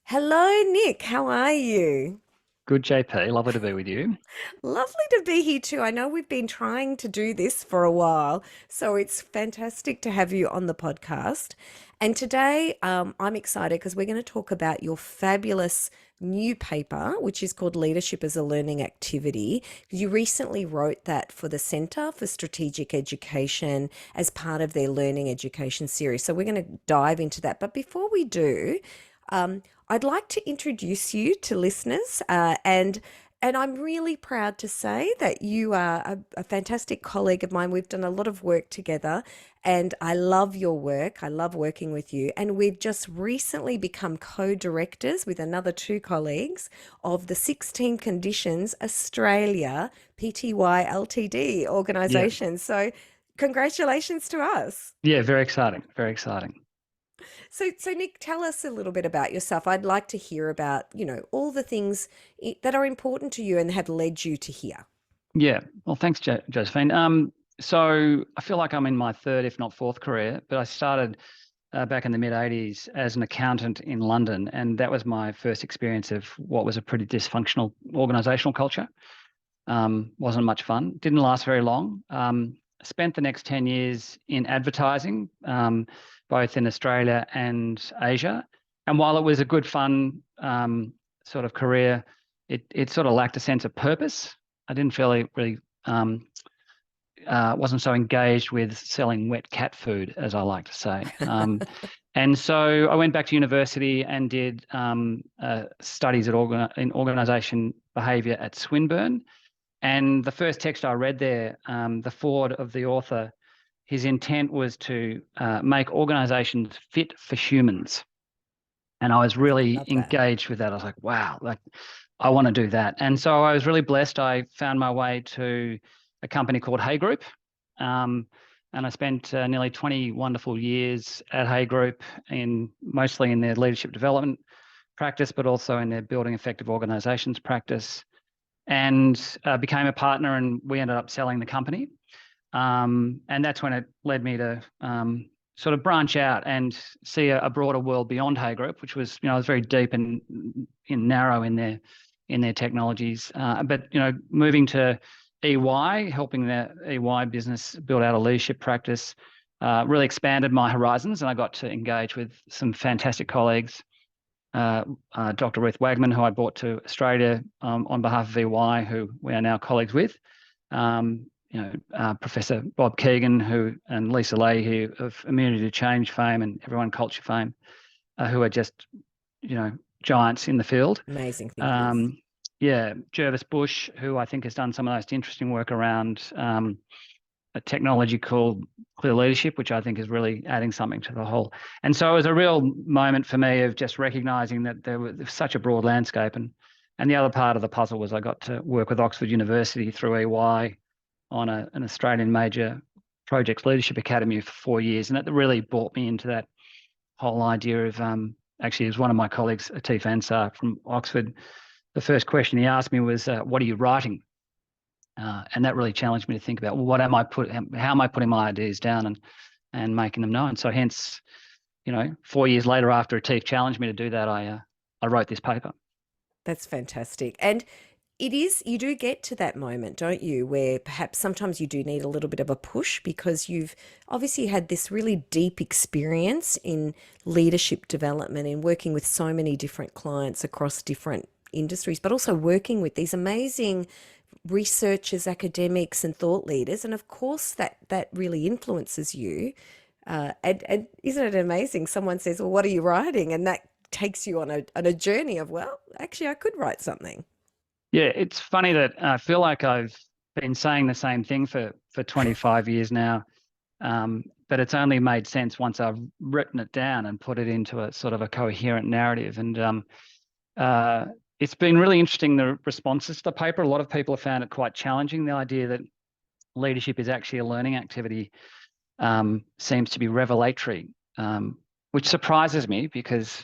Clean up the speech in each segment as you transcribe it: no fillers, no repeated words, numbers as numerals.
Hello, Nick. How are you? Good, JP. Lovely to be with you. Lovely to be here too. I know we've been trying to do this for a while, so it's fantastic to have you on the podcast. And today, I'm excited because we're going to talk about your fabulous new paper, which is called Leadership as a Learning Activity. You recently wrote that for the Centre for Strategic Education as part of their Learning Education series. So we're going to dive into that. But before we do, I'd like to introduce you to listeners, and I'm really proud to say that you are a fantastic colleague of mine. We've done a lot of work together, and I love your work. I love working with you. And we've just recently become co-directors with another two colleagues of the 16 Conditions Australia PTY Ltd Yeah, organisation. So congratulations to us. yeah, very exciting, very exciting. So Nick, tell us a little bit about yourself. I'd like to hear about, all the things that are important to you and have led you to here. Yeah, well, thanks, Josephine. So I feel like I'm in my third, if not fourth career, but I started back in the mid '80s as an accountant in London, and that was my first experience of what was a pretty dysfunctional organisational culture. Wasn't much fun. Didn't last very long. Spent the next 10 years in advertising, both in Australia and Asia. And while it was a good fun sort of career, it sort of lacked a sense of purpose. I didn't feel it really wasn't so engaged with selling wet cat food, as I like to say. And so I went back to university and did studies in organisation behaviour at Swinburne. And the first text I read there, the foreword of the author, his intent was to make organizations fit for humans. And I was really Love that. engaged with that. I was like, wow, like I want to do that. And so I was really blessed. I found my way to a company called Hay Group. Um, and I spent nearly 20 wonderful years at Hay Group mostly in their leadership development practice, but also in their building effective organizations practice, and became a partner, and we ended up selling the company. And that's when it led me to sort of branch out and see a broader world beyond Hay Group, which was, I was very deep and in narrow in their technologies. But moving to EY, helping the EY business build out a leadership practice, really expanded my horizons, and I got to engage with some fantastic colleagues. Dr. Ruth Wagman, who I brought to Australia on behalf of EY, who we are now colleagues with. Professor Bob Keegan, and Lisa Leahy of Immunity to Change fame and Everyone Culture fame, who are just, giants in the field. Amazing thinkers. Um, yeah, Jervis Bush, who I think has done some of the most interesting work around a technology called Clear Leadership, which I think is really adding something to the whole. And so it was a real moment for me of just recognizing that there was such a broad landscape. And the other part of the puzzle was I got to work with Oxford University through EY on an Australian major projects leadership academy for 4 years. And that really brought me into that whole idea of actually, it was one of my colleagues, Atif Ansar from Oxford. The first question he asked me was, what are you writing? And that really challenged me to think about, well, how am I putting my ideas down and making them known? So hence, 4 years later, after Atif challenged me to do that, I wrote this paper. That's fantastic. And you do get to that moment, don't you, where perhaps sometimes you do need a little bit of a push because you've obviously had this really deep experience in leadership development and working with so many different clients across different industries, but also working with these amazing researchers, academics, and thought leaders. And of course, that really influences you. And isn't it amazing? Someone says, "Well, what are you writing?" And that takes you on a journey of, well, actually, I could write something. Yeah, it's funny that I feel like I've been saying the same thing for 25 years now, but it's only made sense once I've written it down and put it into a sort of a coherent narrative. And uh, it's been really interesting, the responses to the paper. A lot of people have found it quite challenging. The idea that leadership is actually a learning activity seems to be revelatory, which surprises me because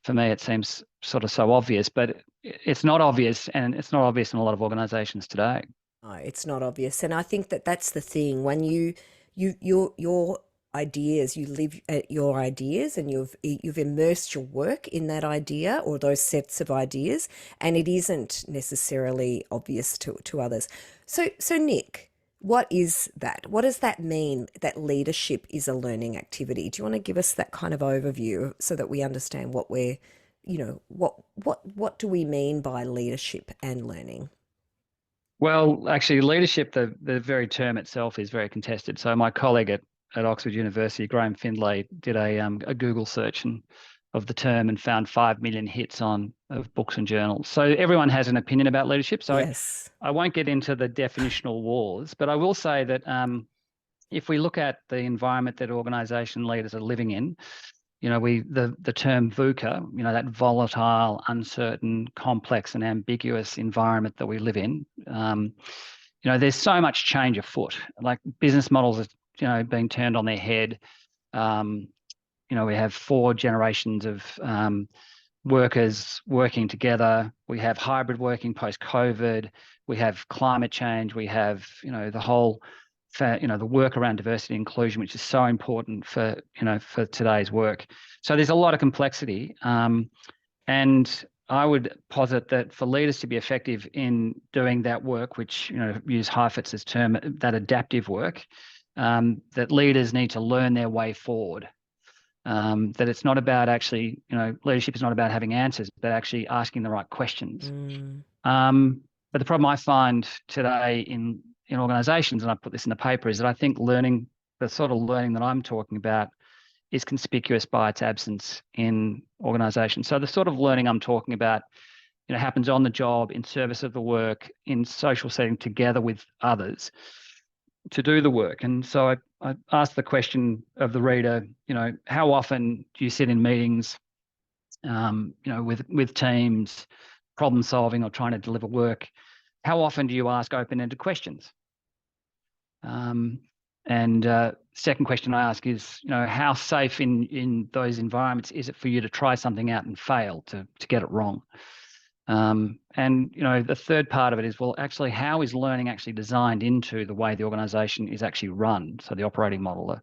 for me it seems sort of so obvious, but it's not obvious, and it's not obvious in a lot of organizations today. No, it's not obvious. And I think that that's the thing when you're ideas, you live your ideas, and you've immersed your work in that idea or those sets of ideas, and it isn't necessarily obvious to others. So Nick, what is that? What does that mean that leadership is a learning activity? Do you want to give us that kind of overview so that we understand what we're, what do we mean by leadership and learning? Well, actually, leadership, the very term itself is very contested. So my colleague at Oxford University, Graham Findlay, did a Google search of the term and found 5 million hits of books and journals. So everyone has an opinion about leadership. So Yes. I won't get into the definitional wars, but I will say that if we look at the environment that organisation leaders are living in, the term VUCA, that volatile, uncertain, complex, and ambiguous environment that we live in. There's so much change afoot. Like business models are, being turned on their head. We have 4 generations of workers working together. We have hybrid working post-COVID. We have climate change. We have, the whole, the work around diversity and inclusion, which is so important for today's work. So there's a lot of complexity. And I would posit that for leaders to be effective in doing that work, which, use Heifetz's term, that adaptive work, that leaders need to learn their way forward. That it's not about actually, leadership is not about having answers, but actually asking the right questions. Mm. But the problem I find today in organizations, and I put this in the paper, is that I think the sort of learning that I'm talking about is conspicuous by its absence in organizations. So the sort of learning I'm talking about, happens on the job, in service of the work, in social setting together with others to do the work. And so I asked the question of the reader, how often do you sit in meetings, with teams, problem solving or trying to deliver work? How often do you ask open-ended questions? And second question I ask is, how safe in those environments is it for you to try something out and fail, to get it wrong? And the third part of it is, well, actually, how is learning actually designed into the way the organisation is actually run? So the operating model, the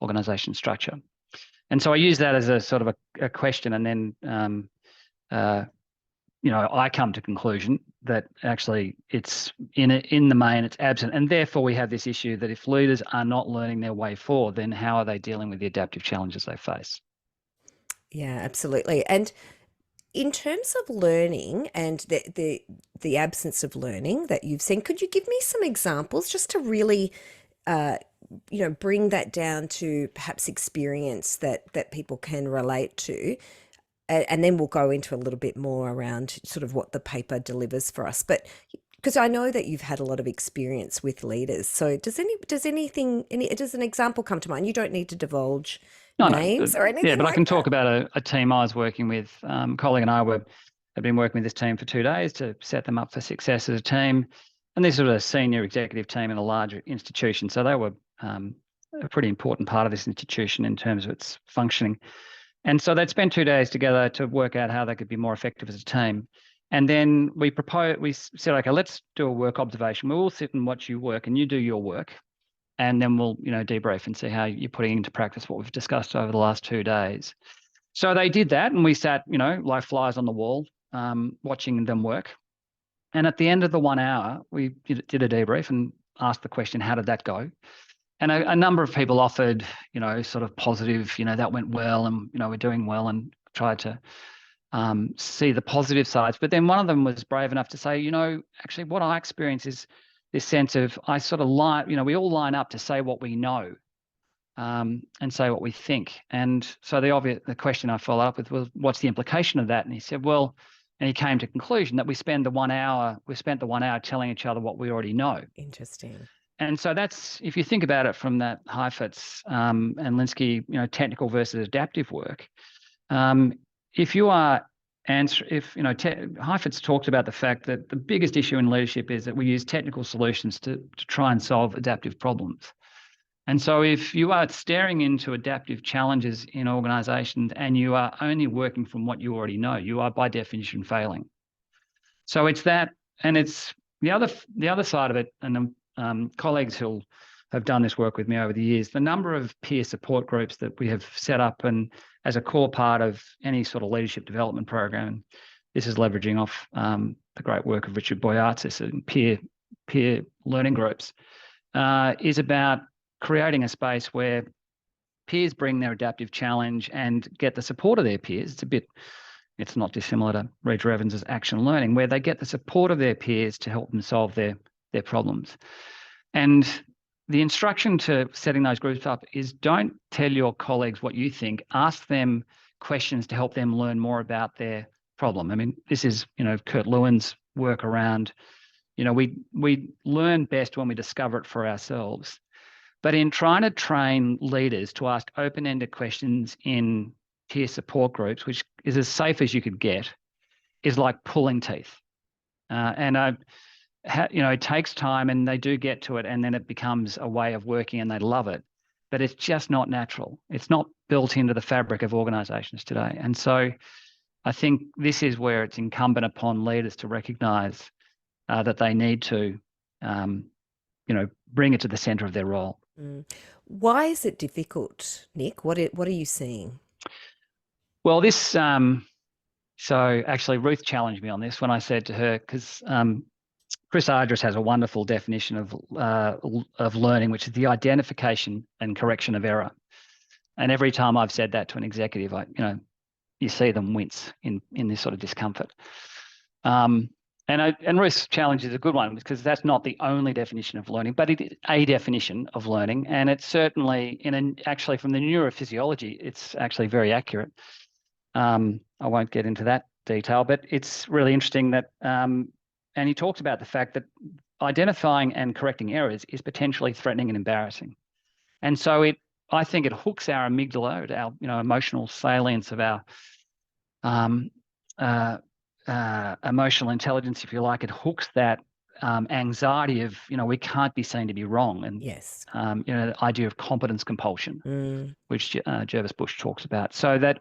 organisation structure. And so I use that as a sort of a question, and then I come to conclusion that actually it's in the main, it's absent. And therefore we have this issue that if leaders are not learning their way forward, then how are they dealing with the adaptive challenges they face? Yeah, absolutely. And in terms of learning and the absence of learning that you've seen, could you give me some examples just to really uh, bring that down to perhaps experience that people can relate to? And then we'll go into a little bit more around sort of what the paper delivers for us. But because I know that you've had a lot of experience with leaders, so does an example come to mind? You don't need to divulge No, names or yeah, anything but I like can talk that. about a team I was working with. Colleague and I had been working with this team for 2 days to set them up for success as a team. And this was a senior executive team in a larger institution. So they were a pretty important part of this institution in terms of its functioning. And so they'd spend 2 days together to work out how they could be more effective as a team. And then we said, okay, let's do a work observation. We'll all sit and watch you work and you do your work. And then we'll, debrief and see how you're putting into practice what we've discussed over the last 2 days. So they did that, and we sat, like flies on the wall, watching them work. And at the end of the 1 hour, we did a debrief and asked the question, how did that go? And a number of people offered, sort of positive, that went well, and, we're doing well, and tried to see the positive sides. But then one of them was brave enough to say, actually what I experience is this sense of, I sort of we all line up to say what we know, and say what we think. And so the question I followed up with was, what's the implication of that? And he said, well, and he came to conclusion that we spent the 1 hour telling each other what we already know. Interesting. And so that's, if you think about it from that Heifetz and Linsky, technical versus adaptive work. If you are Heifetz talked about the fact that the biggest issue in leadership is that we use technical solutions to try and solve adaptive problems. And so if you are staring into adaptive challenges in organizations and you are only working from what you already know, you are by definition failing. So it's that, and it's the other side of it, and colleagues who'll have done this work with me over the years, the number of peer support groups that we have set up and as a core part of any sort of leadership development program, this is leveraging off the great work of Richard Boyatzis and peer learning groups, is about creating a space where peers bring their adaptive challenge and get the support of their peers. It's not dissimilar to Rita Evans's action learning, where they get the support of their peers to help them solve their problems. And the instruction to setting those groups up is don't tell your colleagues what you think. Ask them questions to help them learn more about their problem. I mean, this is, Kurt Lewin's work around, we learn best when we discover it for ourselves. But in trying to train leaders to ask open-ended questions in peer support groups, which is as safe as you could get, is like pulling teeth. It takes time, and they do get to it, and then it becomes a way of working and they love it. But it's just not natural. It's not built into the fabric of organisations today. And so I think this is where it's incumbent upon leaders to recognise that they need to, bring it to the centre of their role. Mm. Why is it difficult, Nick? What are you seeing? Well, this, so actually Ruth challenged me on this when I said to her, because Chris Ardress has a wonderful definition of learning, which is the identification and correction of error. And every time I've said that to an executive, you see them wince in this sort of discomfort. And Ruth's challenge is a good one, because that's not the only definition of learning, but it is a definition of learning. And it's certainly, actually from the neurophysiology, it's actually very accurate. I won't get into that detail, but it's really interesting that, and he talks about the fact that identifying and correcting errors is potentially threatening and embarrassing. And so I think it hooks our amygdala, our emotional salience of our emotional intelligence, if you like. It hooks that anxiety of, we can't be seen to be wrong. And yes, the idea of competence compulsion, which Jervis Bush talks about. So that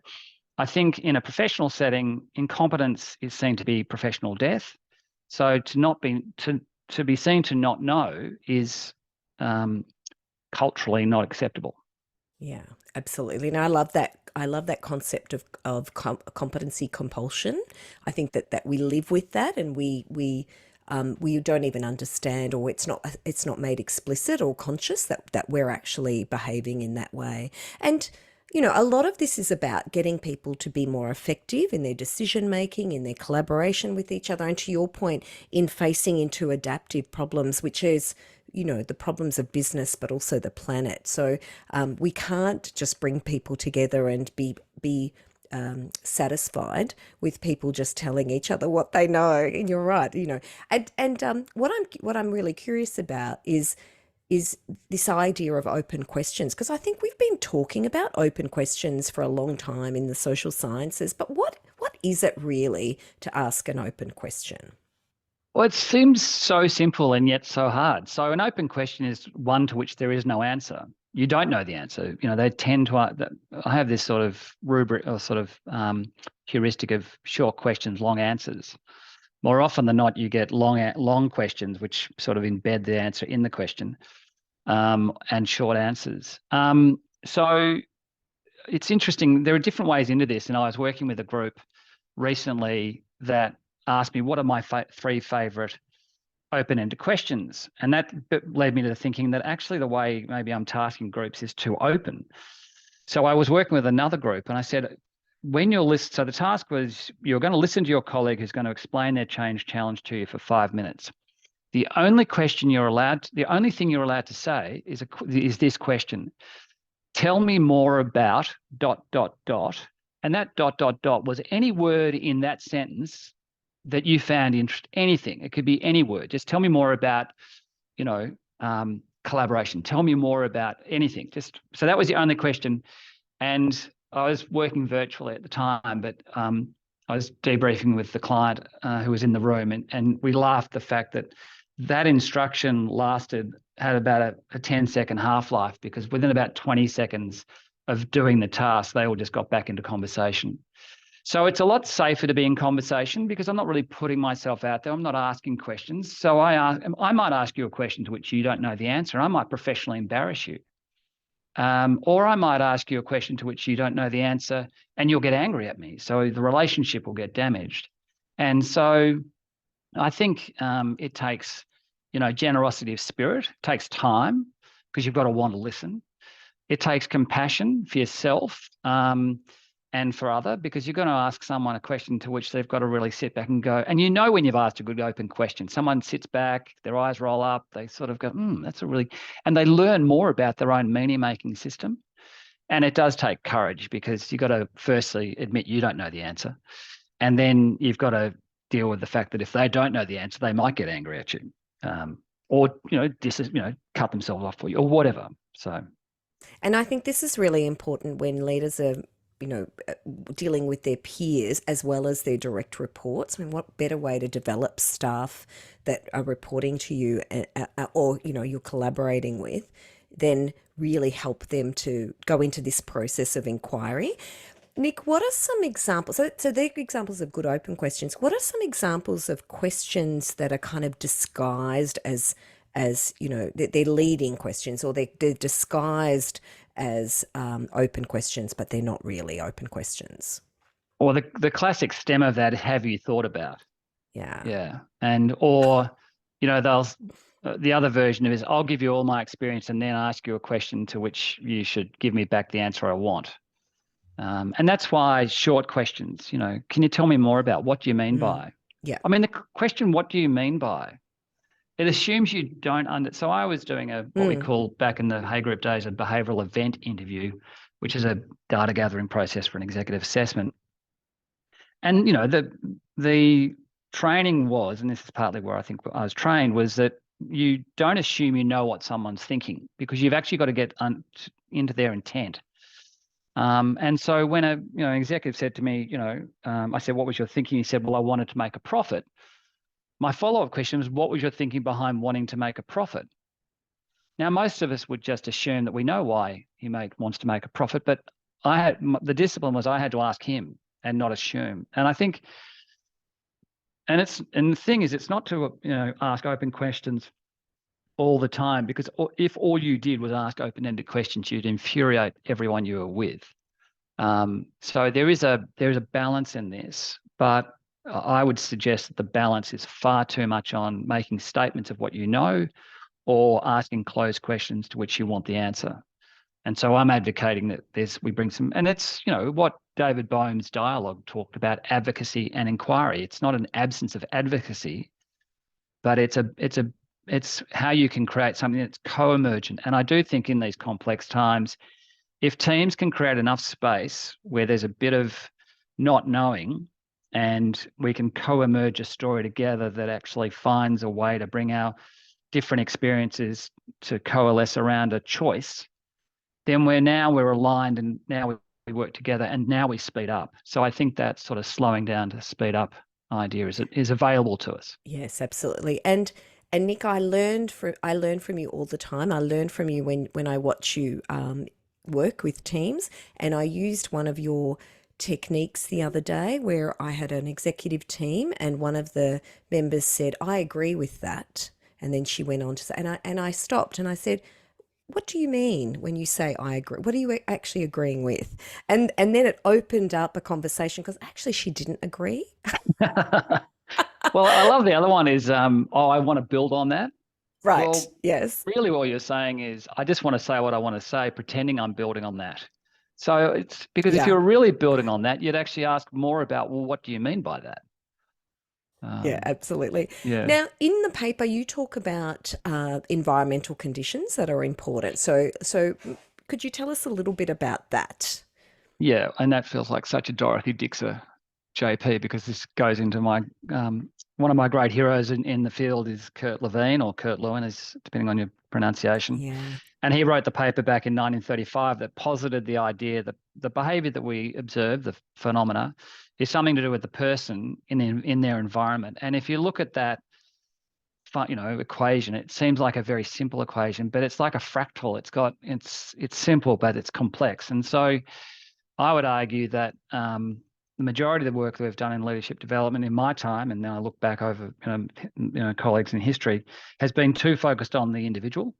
I think in a professional setting, incompetence is seen to be professional death. So to be seen to not know is culturally not acceptable. Yeah, absolutely. And I love that. I love that concept of competency compulsion. I think that we live with that, and we don't even understand, or it's not made explicit or conscious that we're actually behaving in that way. And a lot of this is about getting people to be more effective in their decision making, in their collaboration with each other, and to your point, in facing into adaptive problems, which is the problems of business, but also the planet. So we can't just bring people together and be satisfied with people just telling each other what they know. And you're right, And what I'm really curious about is this idea of open questions, because I think we've been talking about open questions for a long time in the social sciences, but what is it really to ask an open question? Well, it seems so simple and yet so hard. So an open question is one to which there is no answer. You don't know the answer. They tend to. I have this sort of rubric or sort of heuristic of short questions, long answers. More often than not, you get long questions which sort of embed the answer in the question, and short answers. So it's interesting. There are different ways into this, and I was working with a group recently that asked me, what are my three favorite open-ended questions? And that led me to thinking that actually the way maybe I'm tasking groups is too open. So I was working with another group, and I said, so the task was, you're going to listen to your colleague who's going to explain their change challenge to you for 5 minutes. The only thing you're allowed to say is this question: tell me more about ... And that ... was any word in that sentence that you found interesting. Anything. It could be any word. Just tell me more about, collaboration. Tell me more about anything. So that was the only question. And I was working virtually at the time, but I was debriefing with the client who was in the room, and we laughed the fact that instruction had about a 10-second half-life, because within about 20 seconds of doing the task, they all just got back into conversation. So it's a lot safer to be in conversation because I'm not really putting myself out there. I'm not asking questions. So I might ask you a question to which you don't know the answer. I might professionally embarrass you. Or I might ask you a question to which you don't know the answer and you'll get angry at me. So the relationship will get damaged. And so I think it takes, generosity of spirit, it takes time because you've got to want to listen. It takes compassion for yourself and for other, because you're going to ask someone a question to which they've got to really sit back and go. And when you've asked a good open question, someone sits back, their eyes roll up, they sort of go, that's a really, and they learn more about their own meaning-making system. And it does take courage because you've got to firstly admit you don't know the answer. And then you've got to deal with the fact that if they don't know the answer, they might get angry at you. Or, cut themselves off for you or whatever. So. And I think this is really important when leaders are, dealing with their peers as well as their direct reports. I mean, what better way to develop staff that are reporting to you or, you're collaborating with than really help them to go into this process of inquiry. Nick, what are some examples? So they're examples of good open questions. What are some examples of questions that are kind of disguised as they're leading questions, or they're disguised as open questions, but they're not really open questions? Or the classic stem of that, have you thought about? Yeah. Yeah. Or they'll, the other version is, I'll give you all my experience and then ask you a question to which you should give me back the answer I want. And that's why short questions, can you tell me more about what do you mean by? Yeah. I mean, the question, what do you mean by? It assumes you don't so I was doing what we call back in the Hay Group days, a behavioral event interview, which is a data gathering process for an executive assessment. And, the training was, and this is partly where I think I was trained, was that you don't assume you know what someone's thinking because you've actually got to get into their intent. And so when an executive said to me, I said, what was your thinking? He said, well, I wanted to make a profit. My follow-up question was, what was your thinking behind wanting to make a profit? Now, most of us would just assume that we know why he wants to make a profit, but the discipline was I had to ask him and not assume. And I think, and the thing is, it's not to ask open questions all the time, because if all you did was ask open-ended questions, you'd infuriate everyone you were with. So there is a balance in this, but I would suggest that the balance is far too much on making statements of what you know or asking closed questions to which you want the answer. And so I'm advocating that we bring some, and it's, what David Bohm's dialogue talked about, advocacy and inquiry. It's not an absence of advocacy, but it's how you can create something that's co-emergent. And I do think in these complex times, if teams can create enough space where there's a bit of not knowing and we can co-emerge a story together that actually finds a way to bring our different experiences to coalesce around a choice, then we're aligned and now we work together and now we speed up. So I think that sort of slowing down to speed up idea is available to us. Yes, absolutely. And Nick, I learn from you all the time. I learn from you when I watch you work with teams, and I used one of your techniques the other day where I had an executive team and one of the members said, I agree with that. And then she went on to say, and I stopped and I said, what do you mean when you say I agree? What are you actually agreeing with? And then it opened up a conversation because actually she didn't agree. Well, I love the other one is, I want to build on that. Right. Well, Yes. really what you're saying is, I just want to say what I want to say, pretending I'm building on that. So it's because if Yeah. you're really building on that, you'd actually ask more about, well, what do you mean by that? Yeah, absolutely. Yeah. Now, in the paper, you talk about environmental conditions that are important. So could you tell us a little bit about that? Yeah. And that feels like such a Dorothy Dixer JP, because this goes into my one of my great heroes in the field is Kurt Lewin, or Kurt Lewin, is depending on your pronunciation. Yeah. And he wrote the paper back in 1935 that posited the idea that the behavior that we observe, the phenomena, is something to do with the person in their environment. And if you look at that, equation, it seems like a very simple equation, but it's like a fractal. It's simple, but it's complex. And so I would argue that the majority of the work that we've done in leadership development in my time, and then I look back over colleagues in history, has been too focused on the individual.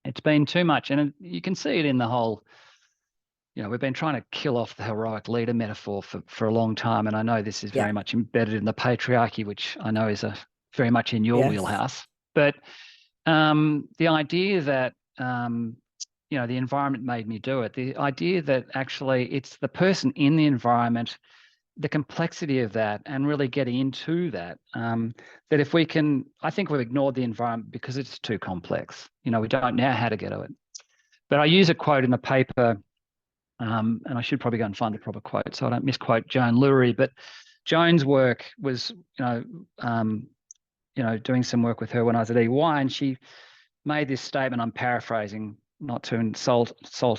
It's been too much, and you can see it in the whole. We've been trying to kill off the heroic leader metaphor for a long time, and I know this is Yeah. very much embedded in the patriarchy, which I know is very much in your Yes. wheelhouse. But the idea that the environment made me do it. The idea that actually it's the person in the environment, the complexity of that, and really getting into that. That if we can, I think we've ignored the environment because it's too complex. We don't know how to get to it. But I use a quote in the paper. And I should probably go and find a proper quote so I don't misquote Joan Lurie. But Joan's work was, doing some work with her when I was at EY, and she made this statement. I'm paraphrasing, not to insult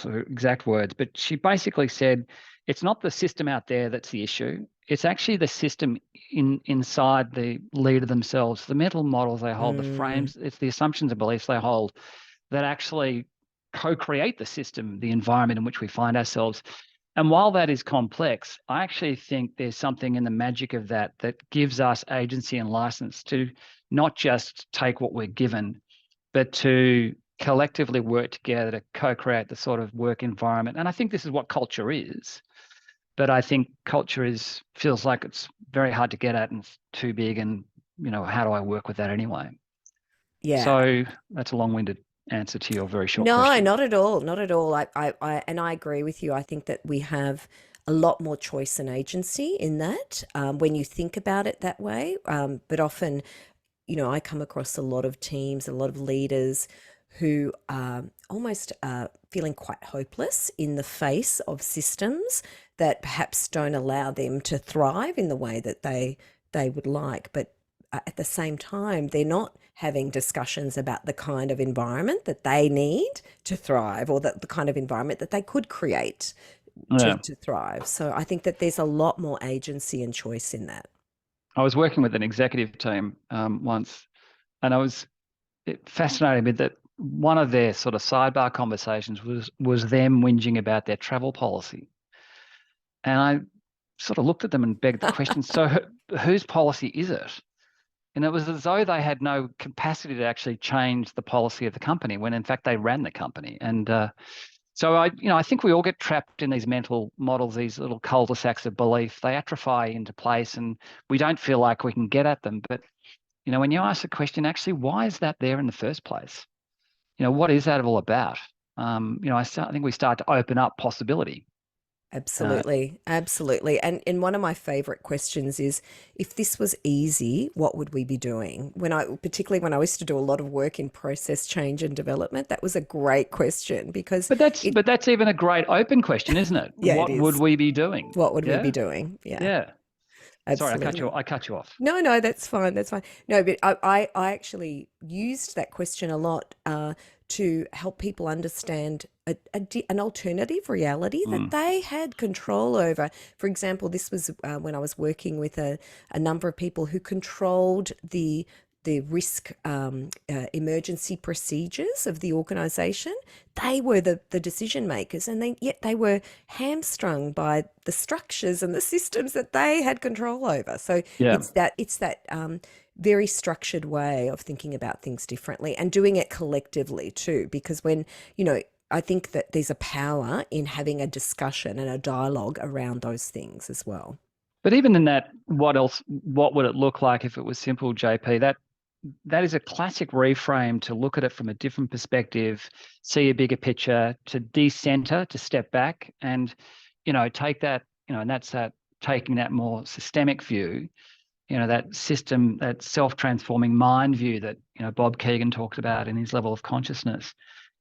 her exact words, but she basically said, "It's not the system out there that's the issue. It's actually the system inside the leader themselves, the mental models they hold, the Mm, frames. It's the assumptions and beliefs they hold that actually co-create the system, the environment in which we find ourselves." And while that is complex, I actually think there's something in the magic of that gives us agency and license to not just take what we're given, but to collectively work together to co-create the sort of work environment. And I think this is what culture is. But I think culture feels like it's very hard to get at and it's too big. And, how do I work with that anyway? yeah. So that's a long-winded answer to your very short No, question. not at all. Not at all. And I agree with you. I think that we have a lot more choice and agency in that when you think about it that way. But often, I come across a lot of teams, a lot of leaders who are almost feeling quite hopeless in the face of systems that perhaps don't allow them to thrive in the way that they would like. But at the same time, they're not having discussions about the kind of environment that they need to thrive or the kind of environment that they could create to, Yeah. to thrive. So I think that there's a lot more agency and choice in that. I was working with an executive team once, and it fascinated me that one of their sort of sidebar conversations was them whinging about their travel policy. And I sort of looked at them and begged the question, so whose policy is it? And it was as though they had no capacity to actually change the policy of the company when in fact they ran the company. And so I think we all get trapped in these mental models, these little cul-de-sacs of belief. They atrophy into place and we don't feel like we can get at them. But, when you ask the question, actually, why is that there in the first place? What is that all about? I think we start to open up possibility. Uh, Absolutely, absolutely. And one of my favorite questions is, if this was easy, what would we be doing? Particularly when I used to do a lot of work in process change and development, that was a great question because but that's it, but that's even a great open question, isn't it? yeah, it What would is. we be doing? What would we be Yeah, doing? Yeah, yeah. Sorry, absolutely. I cut you off. No, no, that's fine. That's fine. No, but I actually used that question a lot to help people understand an alternative reality that Mm, they had control over. For example, this was when I was working with a number of people who controlled the risk emergency procedures of the organization. They were the decision makers, and yet they were hamstrung by the structures and the systems that they had control over. So yeah. it's that very structured way of thinking about things differently and doing it collectively too. Because I think that there's a power in having a discussion and a dialogue around those things as well. But even in that, what else? What would it look like if it was simple, JP? That is a classic reframe to look at it from a different perspective, see a bigger picture, to decenter, to step back, and take that. And that's that taking that more systemic view. That system, that self-transforming mind view that Bob Keegan talked about in his level of consciousness.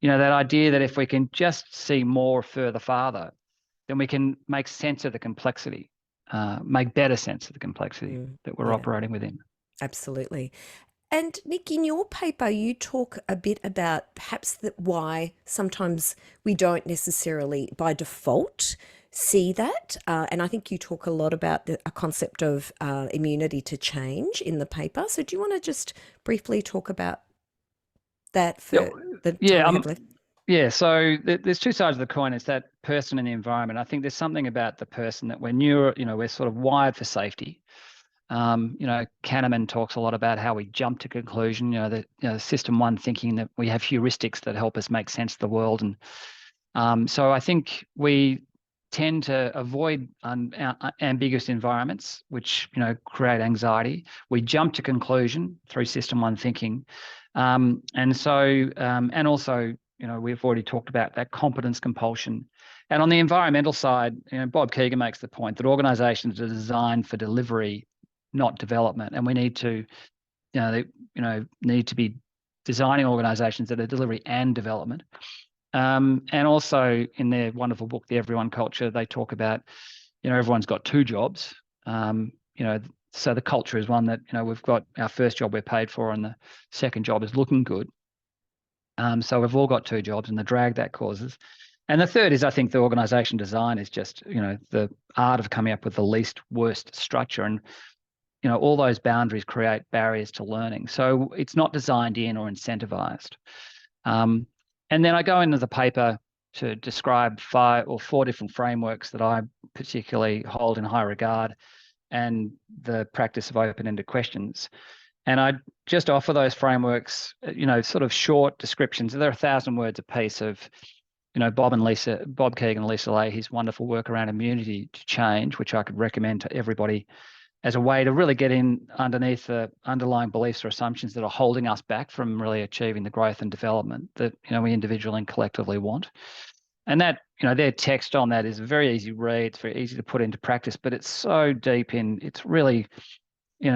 That idea that if we can just see more, further, farther, then we can make sense of the complexity, make better sense of the complexity Mm, that we're yeah, operating within. absolutely. And Nick, in your paper, you talk a bit about perhaps why sometimes we don't necessarily by default see that. And I think you talk a lot about a concept of immunity to change in the paper. So do you want to just briefly talk about that Yeah, for the time yeah. we have left? Yeah, so there's two sides of the coin. It's that person and the environment. I think there's something about the person that we're sort of wired for safety. Kahneman talks a lot about how we jump to conclusion, system one thinking, that we have heuristics that help us make sense of the world. And so I think we tend to avoid ambiguous environments, which, create anxiety. We jump to conclusion through system one thinking. And also, we've already talked about that competence compulsion. And on the environmental side, Bob Keegan makes the point that organizations are designed for delivery, not development. And we need to, need to be designing organizations that are delivery and development. And also in their wonderful book, The Everyone Culture, they talk about, everyone's got two jobs. So the culture is one that, we've got our first job we're paid for, and the second job is looking good. So we've all got two jobs and the drag that causes. And the third is, I think, the organization design is just, the art of coming up with the least worst structure. And, all those boundaries create barriers to learning. So it's not designed in or incentivized. And then I go into the paper to describe 5 or 4 different frameworks that I particularly hold in high regard, and the practice of open-ended questions. And I just offer those frameworks, sort of short descriptions. They're 1,000 words a piece of, Bob Keegan and Lisa Leahy's wonderful work around immunity to change, which I could recommend to everybody as a way to really get in underneath the underlying beliefs or assumptions that are holding us back from really achieving the growth and development that, we individually and collectively want. And that, their text on that is a very easy read. It's very easy to put into practice, but it's so deep it's really,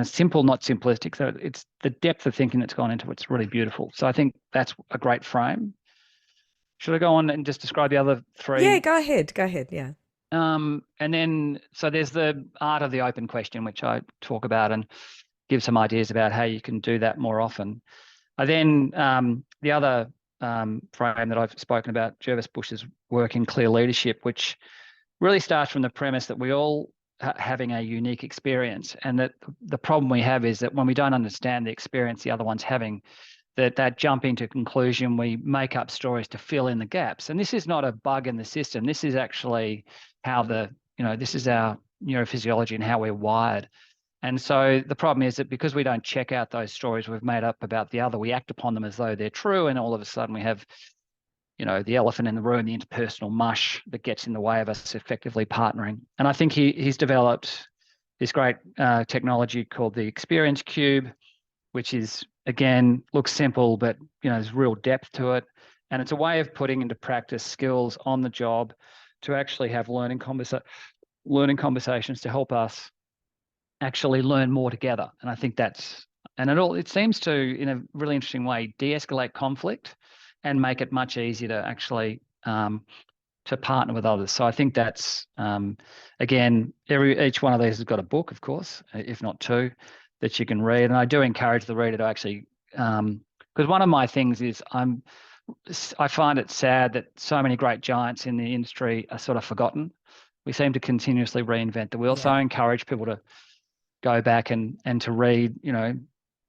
simple, not simplistic. So it's the depth of thinking that's gone into it. It's really beautiful. So I think that's a great frame. Should I go on and just describe the other Yeah, 3? go ahead. Go ahead. Yeah. And then, so there's the art of the open question, which I talk about and give some ideas about how you can do that more often. I then, the other frame that I've spoken about, Jervis Bush's work in clear leadership, which really starts from the premise that we all having a unique experience, and that the problem we have is that when we don't understand the experience the other one's having, that jumping to conclusion, we make up stories to fill in the gaps. And this is not a bug in the system. This is actually how this is our neurophysiology and how we're wired. And so the problem is that because we don't check out those stories we've made up about the other, we act upon them as though they're true. And all of a sudden we have, the elephant in the room, the interpersonal mush that gets in the way of us effectively partnering. And I think he's developed this great technology called the experience cube, which is, again, looks simple, but, there's real depth to it. And it's a way of putting into practice skills on the job to actually have learning conversations to help us actually learn more together. And I think it seems to, in a really interesting way, de-escalate conflict and make it much easier to actually to partner with others. So I think that's, again, each one of these has got a book, of course, if not 2, that you can read. And I do encourage the reader to actually, because one of my things is I find it sad that so many great giants in the industry are sort of forgotten. We seem to continuously reinvent the wheel. So Yeah. I encourage people to go back and to read,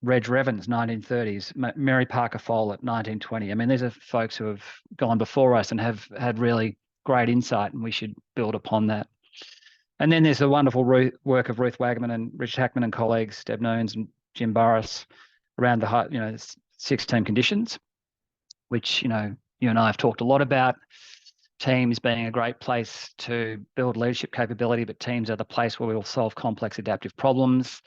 Reg Revens, 1930s, Mary Parker Follett, 1920. I mean, these are folks who have gone before us and have had really great insight, and we should build upon that. And then there's the wonderful work of Ruth Wagman and Richard Hackman and colleagues, Deb Noons and Jim Burris, around the 16 conditions, which, you and I have talked a lot about. Teams being a great place to build leadership capability, but teams are the place where we will solve complex adaptive problems.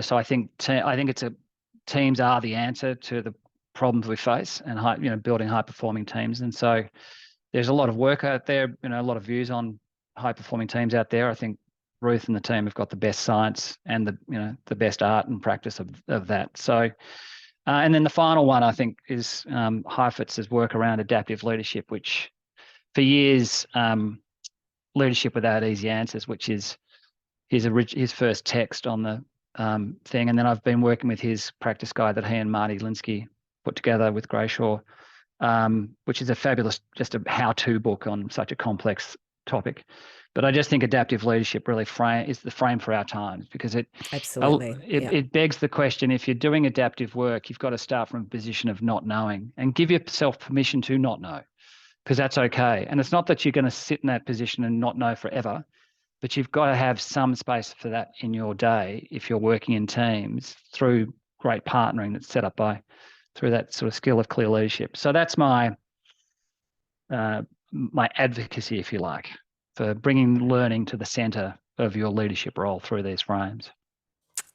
So I think teams are the answer to the problems we face, and building high performing teams. And so there's a lot of work out there, a lot of views on high performing teams out there. I think Ruth and the team have got the best science and the best art and practice of that. So, and then the final one I think is Heifetz's work around adaptive leadership, which for years, Leadership Without Easy Answers, which is his first text on the thing. And then I've been working with his practice guide that he and Marty Linsky put together with Grayshaw, which is a fabulous, just a how-to book on such a complex topic. But I just think adaptive leadership really is the frame for our times, because Absolutely. Yeah. it begs the question: if you're doing adaptive work, you've got to start from a position of not knowing and give yourself permission to not know. because that's okay. And it's not that you're going to sit in that position and not know forever, but you've got to have some space for that in your day if you're working in teams through great partnering that's set up through that sort of skill of clear leadership. So that's my advocacy, if you like, for bringing learning to the centre of your leadership role through these frames.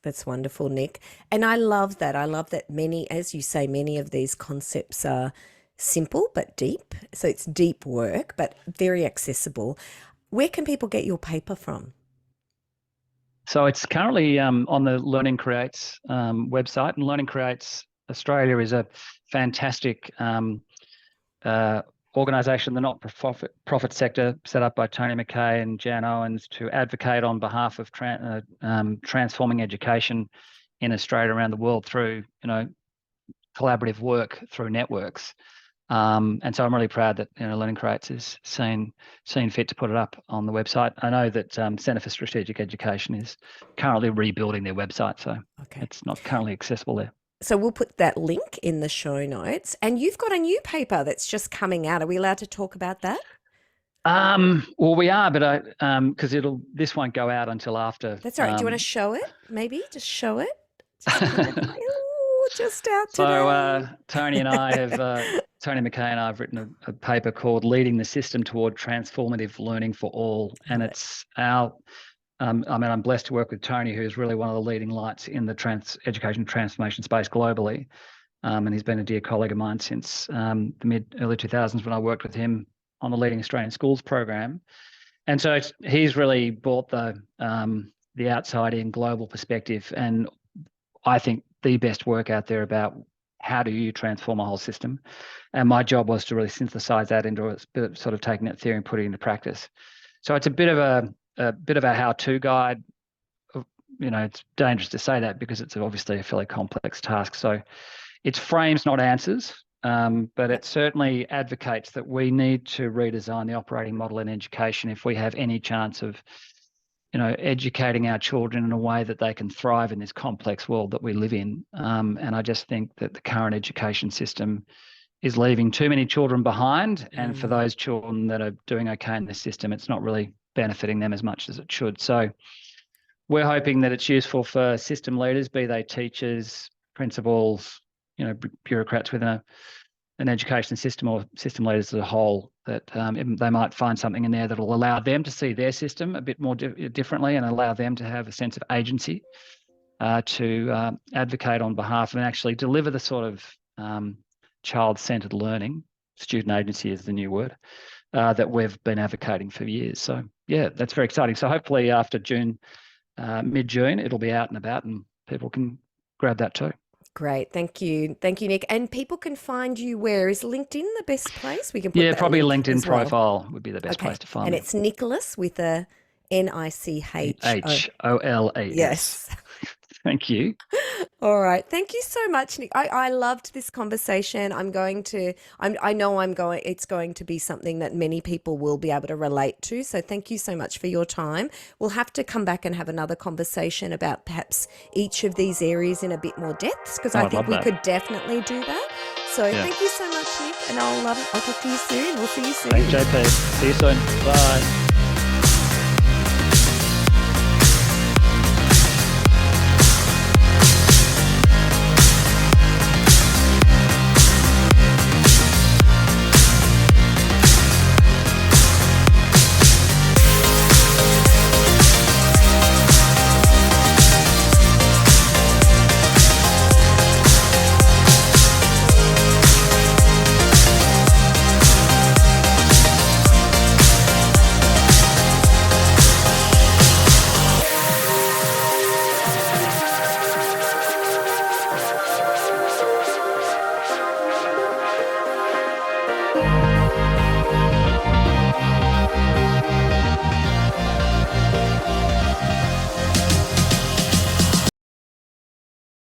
That's wonderful, Nick. And I love that. I love that as you say, many of these concepts are simple but deep. So it's deep work, but very accessible. Where can people get your paper from? So it's currently on the Learning Creates website, and Learning Creates Australia is a fantastic organisation, the not-for-profit sector, set up by Tony McKay and Jan Owens to advocate on behalf of transforming education in Australia around the world through, collaborative work through networks. And so I'm really proud that Learning Creates is seen fit to put it up on the website. I know that Centre for Strategic Education is currently rebuilding their website, so it's not currently accessible there. So we'll put that link in the show notes. And you've got a new paper that's just coming out. Are we allowed to talk about that? Well, we are, but because this won't go out until after. That's all right. Do you want to show it? Maybe just show it. Just out today. So Tony McKay and I have written a paper called "Leading the System Toward Transformative Learning for All," and it's our. I'm blessed to work with Tony, who's really one of the leading lights in the education transformation space globally. And he's been a dear colleague of mine since the early 2000s when I worked with him on the Leading Australian Schools program. And so he's really brought the outside-in global perspective, and I think the best work out there about how do you transform a whole system. And my job was to really synthesize that into a bit of sort of taking that theory and putting it into practice. So it's a bit of a how-to guide. It's dangerous to say that because it's obviously a fairly complex task. So it's frames, not answers, but it certainly advocates that we need to redesign the operating model in education if we have any chance of, educating our children in a way that they can thrive in this complex world that we live in. And I just think that the current education system is leaving too many children behind. And for those children that are doing okay in the system, it's not really benefiting them as much as it should. So we're hoping that it's useful for system leaders, be they teachers, principals, bureaucrats within an education system or system leaders as a whole, that they might find something in there that will allow them to see their system a bit more differently and allow them to have a sense of agency to advocate on behalf and actually deliver the sort of child-centered learning, student agency is the new word, that we've been advocating for years. So, yeah, that's very exciting. So hopefully after June, mid-June, it'll be out and about and people can grab that too. Great. Thank you. Thank you, Nick. And people can find you where? Is LinkedIn the best place? We can put probably link LinkedIn profile would be the best place to find me. And it's Nicholas with a Nicholas. Yes. Thank you. All right. Thank you so much, Nick. I loved this conversation. It's going to be something that many people will be able to relate to. So thank you so much for your time. We'll have to come back and have another conversation about perhaps each of these areas in a bit more depth, because I think we could definitely do that. So Thank you so much, Nick. And I'll talk to you soon. We'll see you soon. Thanks, JP. See you soon. Bye.